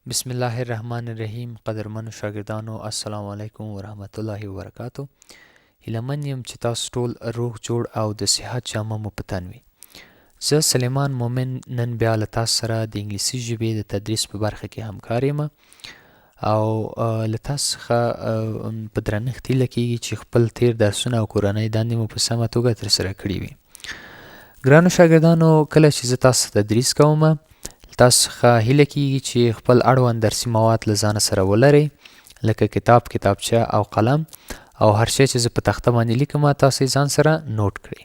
بسم الله الرحمن الرحیم. قدرمنو شاګردانو السلام علیکم ورحمت الله وبرکاتو. هیلهمن یم چې تاسو ټول روغ جوړ او د صحت جامه مو په تن وي. زه سلیمان مومن نن بیا له تاسو سره د انګلیسي ژبې د تدریس په برخه کې همکار یم او له تاسو څخه په درنښت هیله کیږي چې خپل تیر درسونه او کورنۍ دندې مو په سمه توګه ترسره کړي وي. ګرانو شاګردانو، کله چې زه تاسو ته تدریس کوم تاسو څخه هیله کیږي چې خپل اړوند درسي مواد له ځانه سره ولرئ، لکه کتاب، کتابچه او قلم، او هر شی چې زه په تخته باندې لیکم تاسو یې ځان سره نوٹ کړئ.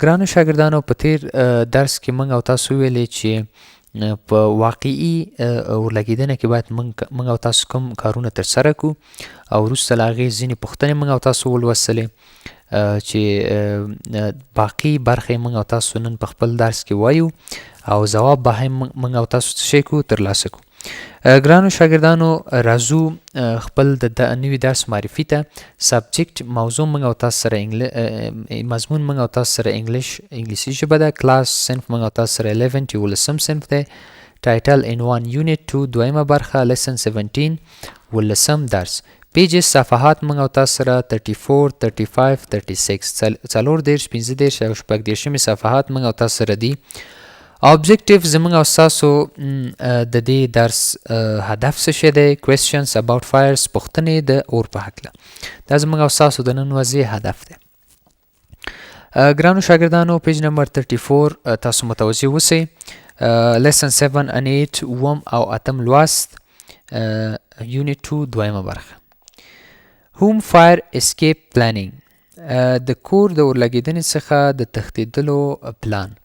ګرانو شاګردانو، په تیر درس کې موږ او تاسو ویلې چې په واقعي ورلګیدنه کې باید موږ او تاسو کوم کارونه ترسره کړو او وروسته له هغې ځینې پوښتنې موږ او تاسو ولوستلې چې باقي برخې موږ او تاسو نن په خپل درس کې وایو او ځواب به هم موږ او تاسو څه شی کړو ترلاسه کړو. ګرانو شاګردانو، راځو خپل د نوي درس معرفي ته. سبجیکټ موضوع موږ او تاسو سره مضمون موږ او تاسو سره انګلیسي ژبه ده. کلاس صنف موږ او تاسو سره 11 یوولسم صنف دی. ټایټل عنوان یونټ 2 دویمه برخه لیسن 17 یوولسم درس. پیجز صفحات موږ او تاسو سره 34 35 36 څلور دېرش 15 او شپږ دېرشمې صفحات موږ او تاسو سره دي. objective زموږ او ستاسو د دې درس هدف څه شی دی؟ questions about fires، پوښتنې د اور په هکله. دا زموږ او ستاسو د نن ورځې هدف دی. ګرانو شاګردانو، پیج نمبر 34 تاسو متوجه اوسئ. lesson 7 and 8 اووم او اتم لوست، unit 2 دویمه برخه. home fire escape planning، د کور د اورلګیدنې څخه د تښتېدلو پلان.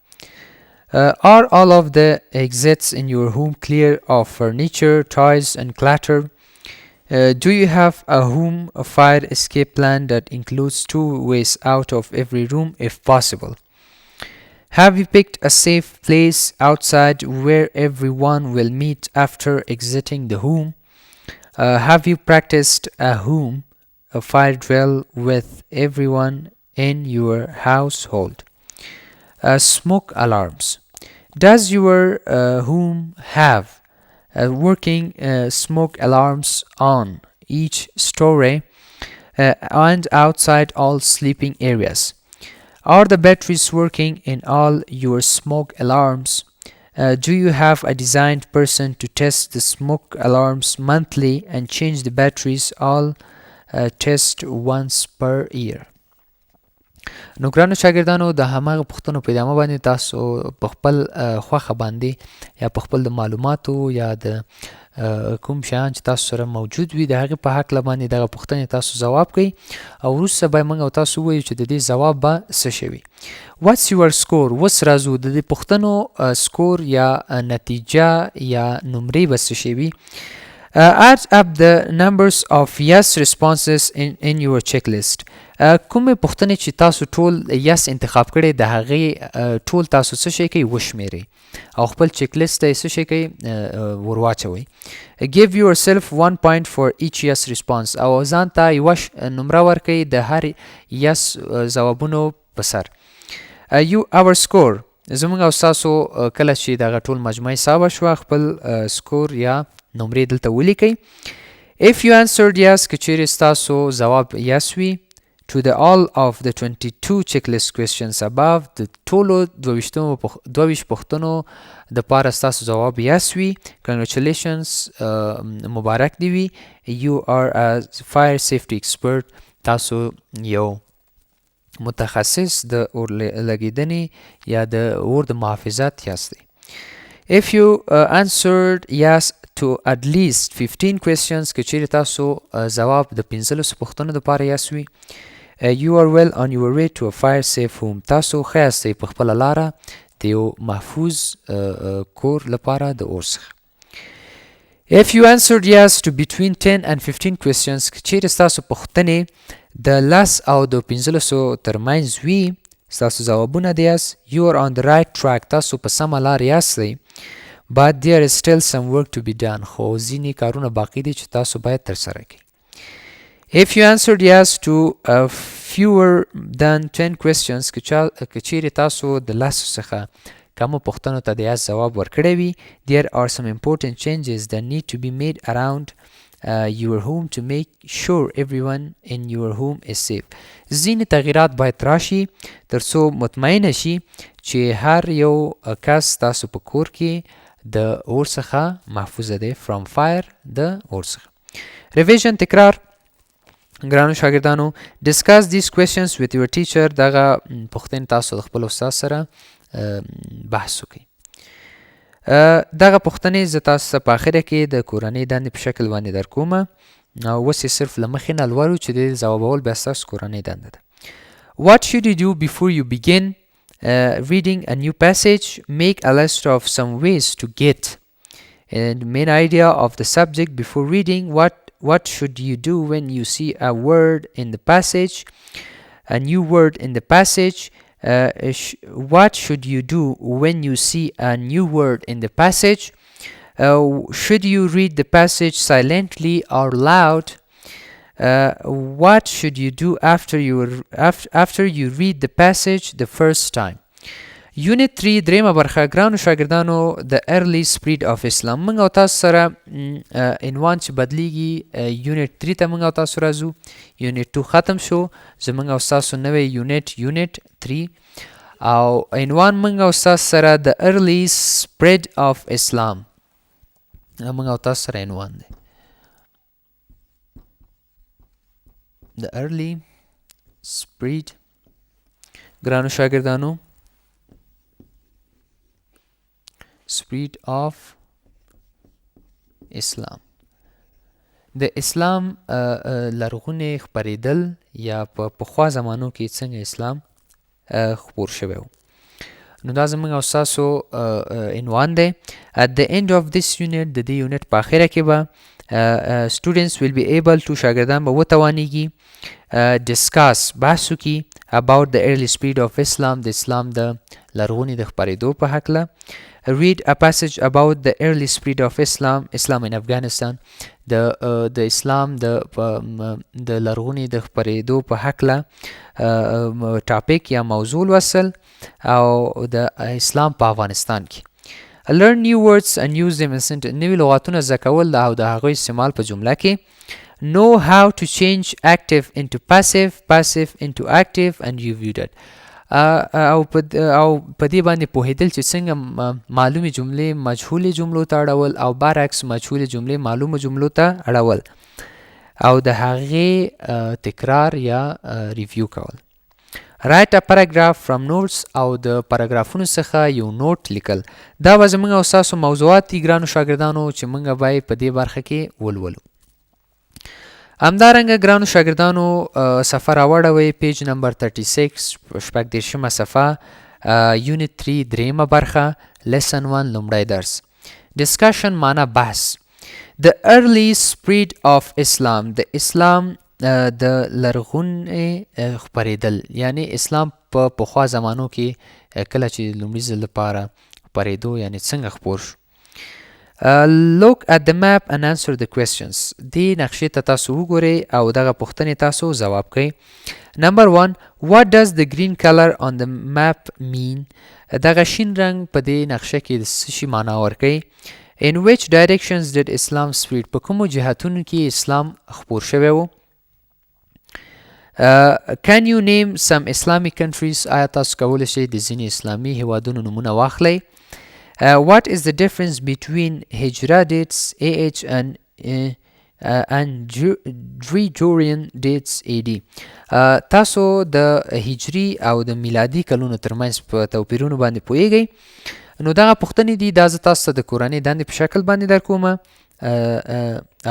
Are all of the exits in your home clear of furniture, toys, and clutter? Do you have a home fire escape plan that includes 2 ways out of every room if possible? Have you picked a safe place outside where everyone will meet after exiting the home? Have you practiced a fire drill with everyone in your household? Smoke alarms. Does your home have working smoke alarms on each story and outside all sleeping areas? Are the batteries working in all your smoke alarms? Do you have a designed person to test the smoke alarms monthly and change the batteries all test once per year? نو ګرانو شاګردانو، د هماغه پوښتنو په ادامه باندې تاسو په خپل خوښه باندې یا په خپل د معلوماتو یا د کوم شیان چې تاسو سره موجود وي د هغې په هکله باندې دغه پوښتنې تاسو ځواب کوئ او وروسته به موږ او تاسو ووایو چې د دې ځواب به څه شی وي. What's your score؟ اوس راځو د دې پوښتنو سکور یا نتیجه یا نمرې به څه شی وي. Add up the numbers of yes responses in your checklist. کومې پوښتنې چې تاسو ټول yes انتخاب کړي د هغې ټول تاسو څه شی کوئ وشمېرئ او خپل چیک لیست ته یې څه شی کوئ ورواچوئ. Give yourself 1 point for each yes response. او ځان ته یوه نمره ورکئ د هر yes ځوابونو په سر. Our score، زموږ او ستاسو کله چې دغه ټول مجموعه حسابه شوه خپل سکور یا نمرې دلته ولیکئ. If you answered yes، که چیرې ستاسو ځواب yes وي to the all of the 22 checklist questions above، د ټولو 22 پوښتنو دپاره ستاسو ځواب yes وي، congratulations، مبارک دی وي. You are a fire safety expert، تاسو یو متخصص د اورلګیدنې یا د اور د محافظت یاستئ. If you answered yes to at least 15 questions، که چیرې تاسو ځواب د 15 پوښتنو دپاره yes وي، you are well on your way to a fire safe home، تاسو ښه یاستئ په خپله لاره د یو محفوظ کور لپاره د اور څخه. If you answered yes to between 10 and 15 questions، که چیرې ستاسو پوښتنې د 10 او د 15 ترمنځ وي، ستاسو ځوابونه د yes، you are on the right track، تاسو په سمه لار یاستئ. But there is still some work to be done، خو ځینې کارونه باقي دي چې تاسو باید ترسره کړئ. If you answered yes to fewer than 10 questions، که چیرې تاسو د 10 څخه کومو پوښتنو ته د یس ځواب ورکړی وي. There are some important changes that need to be made around your home to make sure everyone in your home is safe. ځینې تغییرات باید راشي تر څو مطمئنه شي چې هر یو کس تاسو په کور کې د اور څخه محفوظه دی. From fire د اور څخه. Revision تکرار. ګرانو شاګردانو discuss these questions with your teacher. دغه پوښتنې تاسو د خپل استاد سره بحث وکړئ. دغه پوښتنې زه تاسو ته په اخره کې د کورنۍ دندې په شکل باندې در کوم او اوس یې صرف له مخې نه لولو چې د ځوابول بیا ستاسو کورنۍ دنده ده. What should you do before you begin reading a new passage? Make a list of some ways to get the main idea of the subject before reading. What should you do when you see a word in the passage, a new word in the passage? What should you do when you see a new word in the passage? Should you read the passage silently or loud? What should you do after you read the passage the first time? Unit 3 دریمه برخه. ګرانو شاګردانو د early spread of Islam. موږ او تاسو سره عنوان چې بدلیږي. Unit 3 ته موږ او تاسو راځو. Unit 2 ختم شو. زموږ او تاسو نوی Unit 3 او عنوان موږ او تاسو سره د early spread of Islam. موږ او تاسو سره عنوان دی the early spread. ګرانو شاګردانو spread of Islam. د اسلام لرغونې خپرېدل یا په پخوا زمانو کې څنګه اسلام خپور شوی و. نو دا زموږ او ستاسو عنوان دی. At the end of this unit د دې یونټ په اخره کې به students will be able to شاګردان به وتوانیږي discuss بحث وکړي about the early spread of Islam د اسلام د لرغونې د خپرېدو په هکله. Read a passage about the early spread of Islam in Afghanistan. د اسلام د لرغونې د خپرېدو په هکله ټاپک یا موضوع لوستل او د اسلام په افغانستان کې. Learn new words and use them in sentence. نوي لغاتونه زده کول او د هغوی استعمال په جمله کې. Know how to change active into passive into active and review that. او په دې باندې پوهېدل چې څنګه معلومې جملې مجهولې جملو ته اړول او برعکس مجهولې جملې معلومو جملو ته اړول او د هغې تکرار یا ریویو کول. Write a paragraph from notes او د پاراګرافونو څخه یو نوٹ لیکل. دا به زموږ او ستاسو موضوعات دي ګرانو شاګردانو چې موږ به په دې برخه کې ولولو. همدارنګه ګرانو شاګردانو صفحه راوړوئ پیج نمبر 36 شپږ دېرشمه صفحه Unit 3 دریمه برخه Lesson 1 لومړی درس. Discussion معنا بحث. The early spread of Islam. د اسلام د لرغونې خپرېدل یعنی اسلام په پخوا زمانو کې کله چې لومړي ځل لپاره خپرېدو یعنی څنګه خپور شو. Look at the map and answer the questions. دې نقشې ته تاسو وګورئ او دغه پوښتنې تاسو ځواب کړئ. Number 1. What does the green color on the map mean? دغه شین رنګ په دې نقشه کې د څه شي معنا ورکوي. In which directions did Islam spread? په کومو جهتونو کې اسلام خپور شوی و. Can you name some Islamic countries? آیا تاسو کولی شئ د ځینې اسلامي هیوادونو نومونه واخلئ. What is the difference between Hijra dates AH and Gregorian dates AD? تاسو د هجري او د میلادي کلونو ترمنځ په توپیرونو باندې پوهیږئ. نو دغه پوښتنې دي دا زه تاسو ته د کورنۍ دندې په شکل باندې در کومه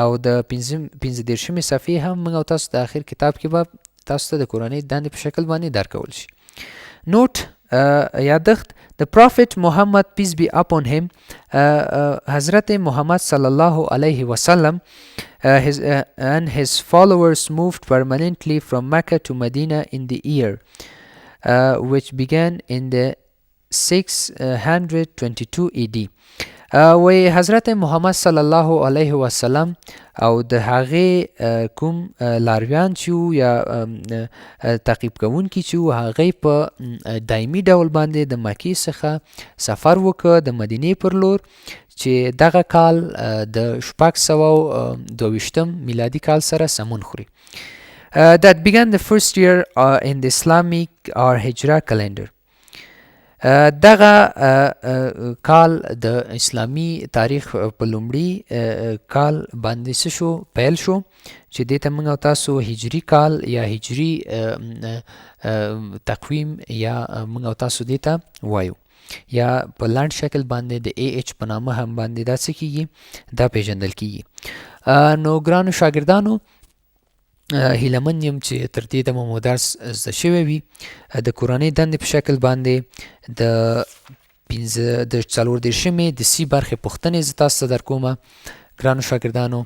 او د 15 صفحې هم موږ او تاسو د اخر کتاب کې به تاسو ته د کورنۍ دندې په شکل باندې درکول شي. Note یادښت. The Prophet Muhammad peace be upon him حضرت محمد صلی الله علیه وسلم and his followers moved permanently from Mecca to Medina in the year which began in the 622 AD. وی حضرت محمد صلی الله علیه وسلم او د هغې کوم لارویان چې وو یا تعقیب کوونکي چې وو هغې په دایمي ډول باندې د مکې څخه سفر وکړ د مدینې پر لور چې دغه کال د 622 میلادي کال سره سمون خوري. That began the first year in the Islamic or Hijra calendar. دغه کال د اسلامی تاریخ په لومړي کال باندې څه شو پیل شو چې دې ته موږ او تاسو هجري کال یا هجري تقویم یا موږ او تاسو دې ته وایو یا په لاند شکل باندې د AH په نامه هم باندې دا څه کیږي دا پیژندل کیږي. نو ګرانو شاګردانو هیلمن یم چې تر دې دمه مو درس زده شوی وي د کورنۍ دندې په شکل باندې د 40 د سی برخې پوښتنې زه تاسو ته در کومه. ګرانو شاګردانو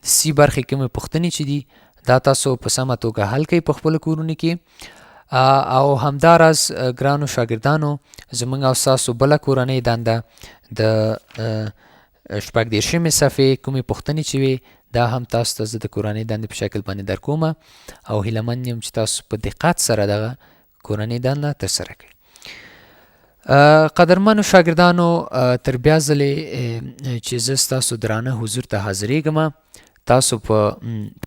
د سی برخې کومې پوښتنې چې دي دا تاسو په سمه توګه حل کوئ په خپلو کورونو کې او همداراز ګرانو شاګردانو زموږ او ستاسو بله کورنۍ دنده د 14 صفحې کومې پوښتنې چې وي دا هم تاسو ته زه د کورنۍ دندې په شکل باندې در کومه او هیلهمن یم چې تاسو په دقت سره دغه کورنۍ دنده ترسره کړئ. قدرمنو شاګردانو تر بیا ځلې چې زه ستاسو درانه حضور ته حاضرېږم تاسو په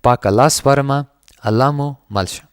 پاک الله سپارم. الله مو مل شه.